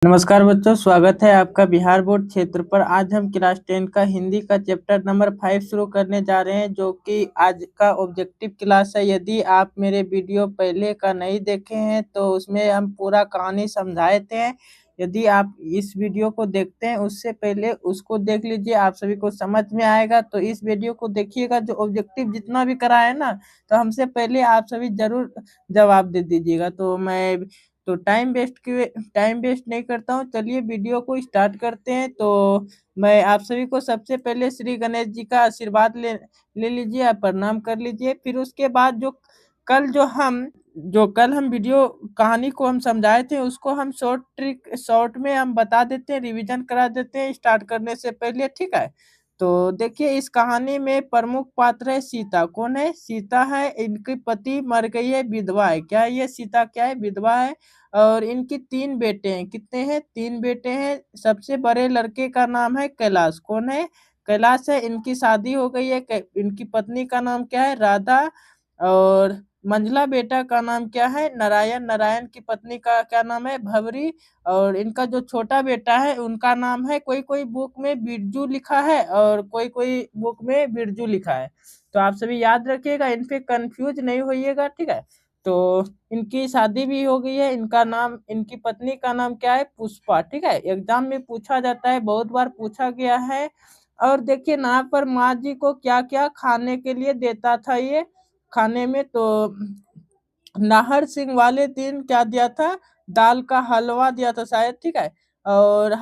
नमस्कार बच्चों, स्वागत है आपका बिहार बोर्ड क्षेत्र पर। आज हम क्लास 10 का हिंदी का चैप्टर नंबर 5 शुरू करने जा रहे हैं, जो कि आज का ऑब्जेक्टिव क्लास है। यदि आप मेरे वीडियो पहले का नहीं देखे हैं तो उसमें हम पूरा कहानी समझाए थे। यदि आप इस वीडियो को देखते हैं उससे पहले उसको देख लीजिए, आप सभी को समझ में आएगा। तो इस वीडियो को देखिएगा, जो ऑब्जेक्टिव जितना भी करा है ना, तो हमसे पहले आप सभी जरूर जवाब दे दीजिएगा। तो टाइम वेस्ट नहीं करता हूँ, चलिए वीडियो को स्टार्ट करते हैं। तो मैं आप सभी को सबसे पहले श्री गणेश जी का आशीर्वाद ले लीजिए, आप प्रणाम कर लीजिए। फिर उसके बाद जो कल हम वीडियो कहानी को हम समझाए थे, उसको हम शॉर्ट में हम बता देते हैं, रिवीजन करा देते हैं स्टार्ट करने से पहले, ठीक है। तो देखिए, इस कहानी में प्रमुख पात्र है सीता। कौन है? सीता है। इनकी पति मर गई है, विधवा है। क्या ये सीता क्या है? विधवा है। और इनकी 3 बेटे हैं। कितने हैं? 3 बेटे हैं। सबसे बड़े लड़के का नाम है कैलाश। कौन है? कैलाश है। इनकी शादी हो गई है। इनकी पत्नी का नाम क्या है? राधा। और मंझला बेटा का नाम क्या है? नारायण। नारायण की पत्नी का क्या नाम है? भवरी। और इनका जो छोटा बेटा है उनका नाम है, कोई कोई बुक में बिरजू लिखा है और कोई कोई बुक में बिरजू लिखा है। तो आप सभी याद रखिएगा, इन पे कंफ्यूज नहीं होइएगा, ठीक है। तो इनकी शादी भी हो गई है। इनकी पत्नी का नाम क्या है? पुष्पा, ठीक है। एग्जाम में पूछा जाता है, बहुत बार पूछा गया है। और देखिए ना, यहाँ पर माँ जी को क्या क्या खाने के लिए देता था ये खाने में। तो नाहर सिंह वाले दिन क्या दिया था? दाल का हलवा दिया था शायद, ठीक है। और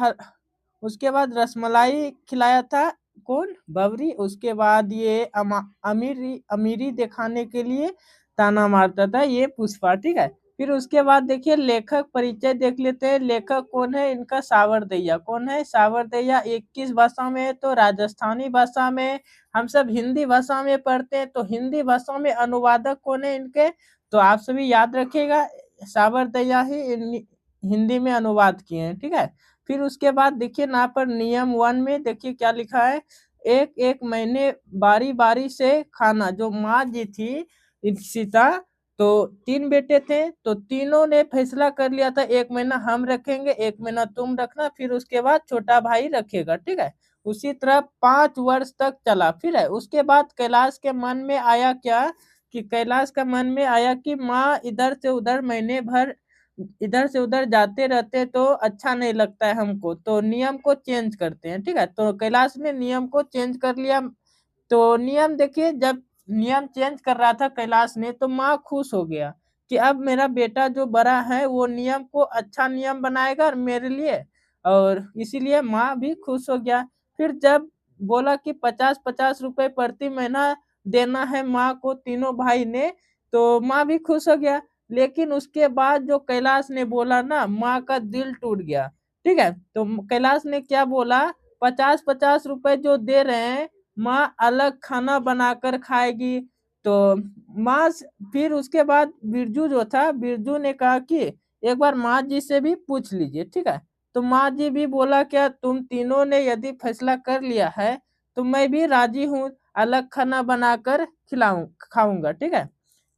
उसके बाद रसमलाई खिलाया था। कौन? बबरी। उसके बाद ये अमीरी अमीरी दिखाने के लिए ताना मारता था ये पुष्पा, ठीक है। फिर उसके बाद देखिए, लेखक परिचय देख लेते हैं। लेखक कौन है? इनका सावरदैया। कौन है? सावरदैया। 21 भाषा में है, तो राजस्थानी भाषा में। हम सब हिंदी भाषा में पढ़ते हैं, तो हिंदी भाषा में अनुवादक कौन है इनके? तो आप सभी याद रखिएगा, सावरदैया ही हिंदी में अनुवाद किए हैं, ठीक है। फिर उसके बाद देखिए ना, पर नियम 1 में देखिए क्या लिखा है। एक एक महीने बारी बारी से खाना। जो माँ जी थी सीता, तो 3 बेटे थे, तो तीनों ने फैसला कर लिया था, 1 महीना हम रखेंगे, 1 महीना तुम रखना, फिर उसके बाद छोटा भाई रखेगा, ठीक है। उसी तरह 5 वर्ष तक चला। फिर है उसके बाद कैलाश के मन में आया क्या, कि कैलाश का मन में आया कि माँ इधर से उधर महीने भर इधर से उधर जाते रहते तो अच्छा नहीं लगता है हमको, तो नियम को चेंज करते हैं, ठीक है। तो कैलाश ने नियम को चेंज कर लिया। तो नियम देखिए, जब नियम चेंज कर रहा था कैलाश ने, तो माँ खुश हो गया कि अब मेरा बेटा जो बड़ा है वो नियम को अच्छा नियम बनाएगा मेरे लिए, और इसीलिए माँ भी खुश हो गया। फिर जब बोला कि 50-50 रुपए प्रति महीना देना है माँ को, तीनों भाई ने, तो माँ भी खुश हो गया। लेकिन उसके बाद जो कैलाश ने बोला ना, माँ का दिल टूट गया, ठीक है। तो कैलाश ने क्या बोला? 50-50 रुपए जो दे रहे हैं, माँ अलग खाना बनाकर खाएगी। तो फिर उसके बाद बिरजू जो था, बिरजू ने कहा कि एक बार माँ जी से भी पूछ लीजिए, ठीक है। तो माँ जी भी बोला, क्या तुम तीनों ने यदि फैसला कर लिया है तो मैं भी राजी हूँ, अलग खाना बनाकर खाऊंगा, ठीक है।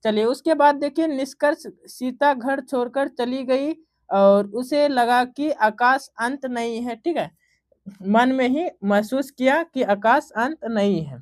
चलिए, उसके बाद देखिए निष्कर्ष। सीता घर छोड़कर चली गई और उसे लगा कि आकाश अंत नहीं है, ठीक है। मन में ही महसूस किया कि आकाश अंत नहीं है।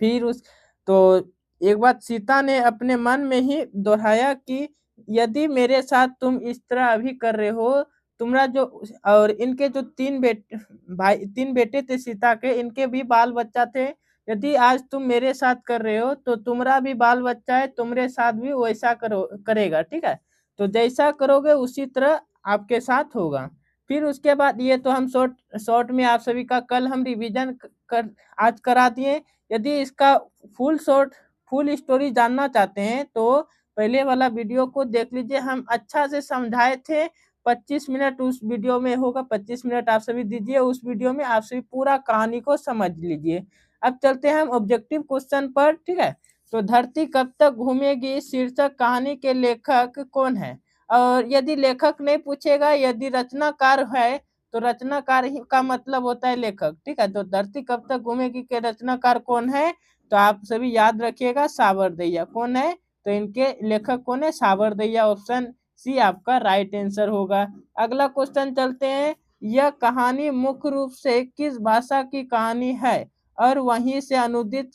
फिर उस तो एक बात सीता ने अपने मन में ही दोहराया कि यदि मेरे साथ तुम इस तरह अभी कर रहे हो, तुम्हारा जो और इनके जो 3 बेटे थे सीता के, इनके भी बाल बच्चा थे। यदि आज तुम मेरे साथ कर रहे हो तो तुम्हारा भी बाल बच्चा है, तुम्हारे साथ भी वैसा करेगा, ठीक है। तो जैसा करोगे उसी तरह आपके साथ होगा। फिर उसके बाद ये तो हम शॉर्ट शॉर्ट में आप सभी का कल हम रिवीजन कर आज करा दिए। यदि इसका फुल स्टोरी जानना चाहते हैं तो पहले वाला वीडियो को देख लीजिए, हम अच्छा से समझाए थे। 25 मिनट उस वीडियो में होगा, 25 मिनट आप सभी दीजिए उस वीडियो में, आप सभी पूरा कहानी को समझ लीजिए। अब चलते हैं हम ऑब्जेक्टिव क्वेश्चन पर, ठीक है। तो धरती कब तक घूमेगी शीर्षक कहानी के लेखक कौन है? और यदि लेखक नहीं पूछेगा, यदि रचनाकार है, तो रचनाकार ही का मतलब होता है लेखक, ठीक है। तो धरती कब तक घूमेगी के रचनाकार कौन है? तो आप सभी याद रखिएगा, सावरदैया। कौन है? तो इनके लेखक कौन है? सावरदैया। ऑप्शन सी आपका राइट आंसर होगा। अगला क्वेश्चन चलते हैं। यह कहानी मुख्य रूप से किस भाषा की कहानी है और वहीं से अनुदित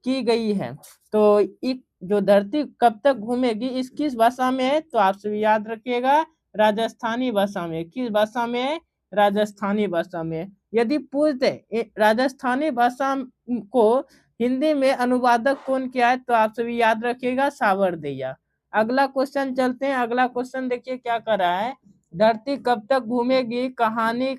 की गई है? तो एक जो धरती कब तक घूमेगी इस किस भाषा में है? तो आप सभी याद रखिएगा, राजस्थानी भाषा में। किस भाषा में है? राजस्थानी भाषा में। यदि पूछ दे राजस्थानी भाषा को हिंदी में अनुवादक कौन किया है? तो आप सभी याद रखिएगा, सावरदिया। अगला क्वेश्चन चलते हैं। अगला क्वेश्चन देखिए क्या कर रहा है। धरती कब तक घूमेगी कहानी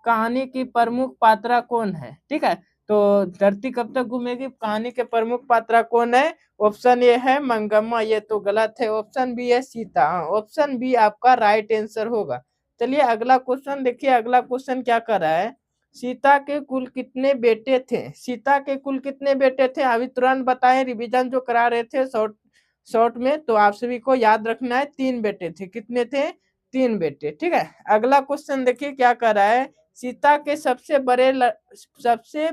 कहानी की प्रमुख पात्रा कौन है? ठीक है, तो धरती कब तक घूमेगी कहानी के प्रमुख पात्रा कौन है? ऑप्शन ए है मंगम्मा, ये तो गलत है। ऑप्शन बी है सीता। ऑप्शन बी आपका राइट आंसर होगा। चलिए अगला क्वेश्चन देखिए। अगला क्वेश्चन क्या कर रहा है। सीता के कुल कितने बेटे थे? सीता के कुल कितने बेटे थे? अभी तुरंत बताएं, रिवीजन जो करा रहे थे शॉर्ट शॉर्ट में, तो आप सभी को याद रखना है 3 बेटे थे। कितने थे? 3 बेटे। ठीक है, अगला क्वेश्चन देखिए क्या कर रहा है। सीता के सबसे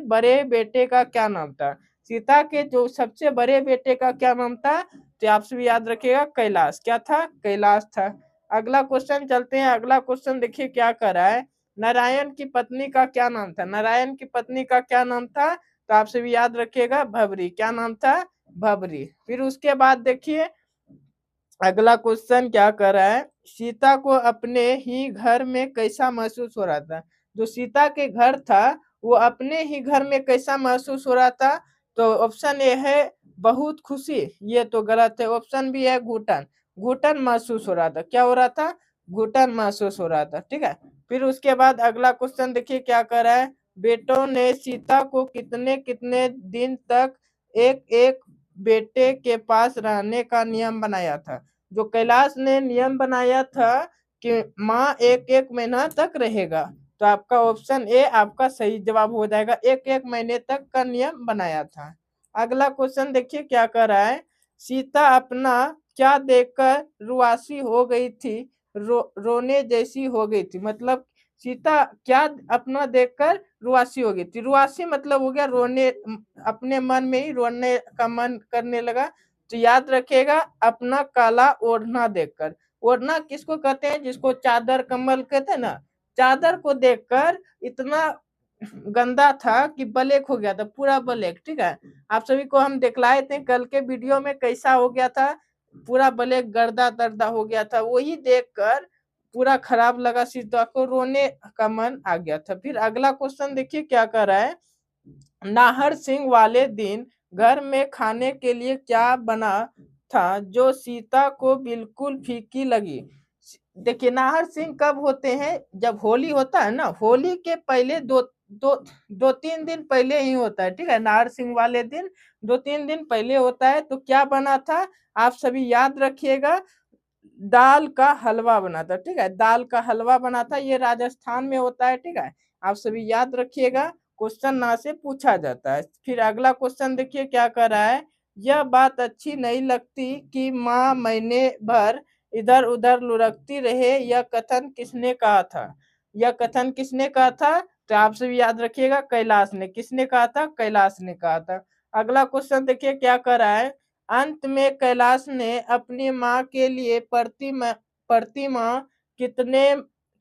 बड़े बेटे का क्या नाम था? सीता के जो सबसे बड़े बेटे का क्या नाम था? तो आप सभी याद रखिएगा, कैलाश। क्या था? कैलाश था। अगला क्वेश्चन चलते हैं। अगला क्वेश्चन देखिए क्या कर रहा है। नारायण की पत्नी का क्या नाम था? नारायण की पत्नी का क्या नाम था? तो आप सभी याद रखिएगा, भवरी। क्या नाम था? भवरी। फिर उसके बाद देखिए अगला क्वेश्चन क्या कर रहा है। सीता को अपने ही घर में कैसा महसूस हो रहा था? जो सीता के घर था वो अपने ही घर में कैसा महसूस हो रहा था? तो ऑप्शन ए है बहुत खुशी, ये तो गलत है। ऑप्शन बी है घुटन, घुटन महसूस हो रहा था। क्या हो रहा था? घुटन महसूस हो रहा था। ठीक है, फिर उसके बाद अगला क्वेश्चन देखिए क्या कर रहा है। बेटों ने सीता को कितने कितने दिन तक एक एक बेटे के पास रहने का नियम बनाया था? जो कैलाश ने नियम बनाया था कि माँ एक एक महीना तक रहेगा, तो आपका ऑप्शन ए आपका सही जवाब हो जाएगा। एक एक महीने तक का नियम बनाया था। अगला क्वेश्चन देखिए क्या कर रहा है। सीता अपना क्या देखकर रुआसी हो गई थी? रोने जैसी हो गई थी, मतलब सीता क्या अपना देखकर रुआसी हो गई थी? रुआसी मतलब हो गया रोने, अपने मन में ही रोने का मन करने लगा। तो याद रखिएगा, अपना काला ओढ़ना देखकर। ओढ़ना किसको कहते हैं? जिसको चादर कम्बल कहते हैं ना। चादर को देखकर इतना गंदा था कि ब्लैक हो गया था, पूरा ब्लैक। ठीक है, आप सभी को हम दिखलाए थे कल के वीडियो में कैसा हो गया था, पूरा ब्लैक गर्दा दर्दा हो गया था। वही देखकर पूरा खराब लगा, सीता को रोने का मन आ गया था। फिर अगला क्वेश्चन देखिए क्या कर रहा है। नाहर सिंह वाले दिन घर में खाने के लिए क्या बना था जो सीता को बिल्कुल फीकी लगी? देखिए नाहर सिंह कब होते हैं? जब होली होता है ना, होली के पहले दो दो 2-3 दिन पहले ही होता है। ठीक है, नाहर सिंह वाले दिन 2-3 दिन पहले होता है। तो क्या बना था? आप सभी याद रखिएगा, दाल का हलवा बना था। ठीक है, दाल का हलवा बना था, ये राजस्थान में होता है। ठीक है, आप सभी याद रखिएगा, क्वेश्चन ना से पूछा जाता है। फिर अगला क्वेश्चन देखिए क्या कर रहा है। यह बात अच्छी नहीं लगती कि माँ महीने भर इधर उधर लुढ़कती रहे, यह कथन किसने कहा था? यह कथन किसने कहा था? तो आप सभी याद रखिएगा, कैलाश ने। किसने कहा था? कैलाश ने कहा था। अगला क्वेश्चन देखिए क्या कर रहा है। अंत में कैलाश ने अपनी माँ के लिए प्रति माह कितने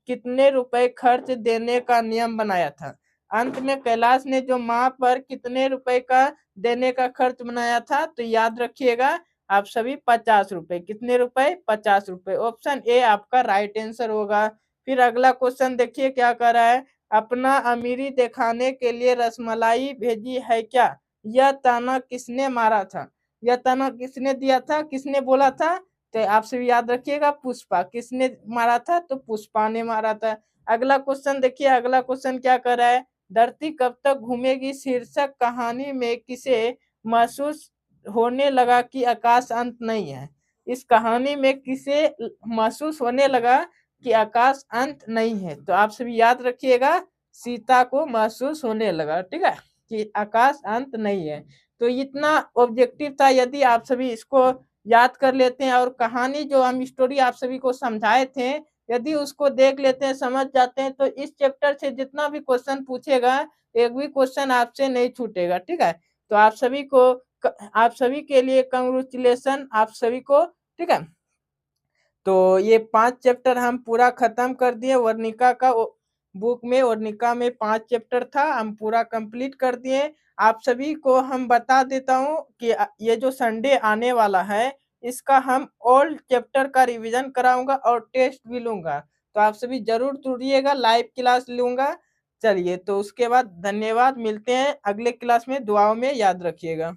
कितने रुपए खर्च देने का नियम बनाया था? अंत में कैलाश ने जो माँ पर कितने रुपए का देने का खर्च बनाया था? तो याद रखिएगा आप सभी, 50 रुपए। कितने रुपए? 50 रुपए। ऑप्शन ए आपका राइट आंसर होगा। फिर अगला क्वेश्चन देखिए क्या कर रहा है। अपना अमीरी दिखाने के लिए रसमलाई भेजी है क्या? यह ताना किसने मारा था? यह ताना किसने दिया था? किसने बोला था? तो आप सभी याद रखिएगा, पुष्पा। किसने मारा था? तो पुष्पा ने मारा था। अगला क्वेश्चन देखिए। अगला क्वेश्चन क्या कर रहा है। धरती कब तक घूमेगी शीर्षक कहानी में किसे महसूस होने लगा कि आकाश अंत नहीं है? इस कहानी में किसे महसूस होने लगा कि आकाश अंत नहीं है? तो आप सभी याद रखिएगा, सीता को महसूस होने लगा। ठीक है, कि आकाश अंत नहीं है। तो इतना ऑब्जेक्टिव था। यदि आप सभी इसको याद कर लेते हैं और कहानी जो हम स्टोरी आप सभी को समझाए थे, यदि उसको देख लेते हैं, समझ जाते हैं, तो इस चैप्टर से जितना भी क्वेश्चन पूछेगा एक भी क्वेश्चन आपसे नहीं छूटेगा। ठीक है, तो आप सभी के लिए कंग्रेचुलेशन, आप सभी को। ठीक है, तो ये 5 चैप्टर हम पूरा खत्म कर दिए वर्णिका का बुक में वर्णिका में 5 चैप्टर था, हम पूरा कंप्लीट कर दिए। आप सभी को हम बता देता हूँ कि ये जो संडे आने वाला है, इसका हम ऑल चैप्टर का रिवीजन कराऊँगा और टेस्ट भी लूँगा। तो आप सभी ज़रूर जुड़िएगा, लाइव क्लास लूँगा। चलिए, तो उसके बाद धन्यवाद, मिलते हैं अगले क्लास में, दुआओं में याद रखिएगा।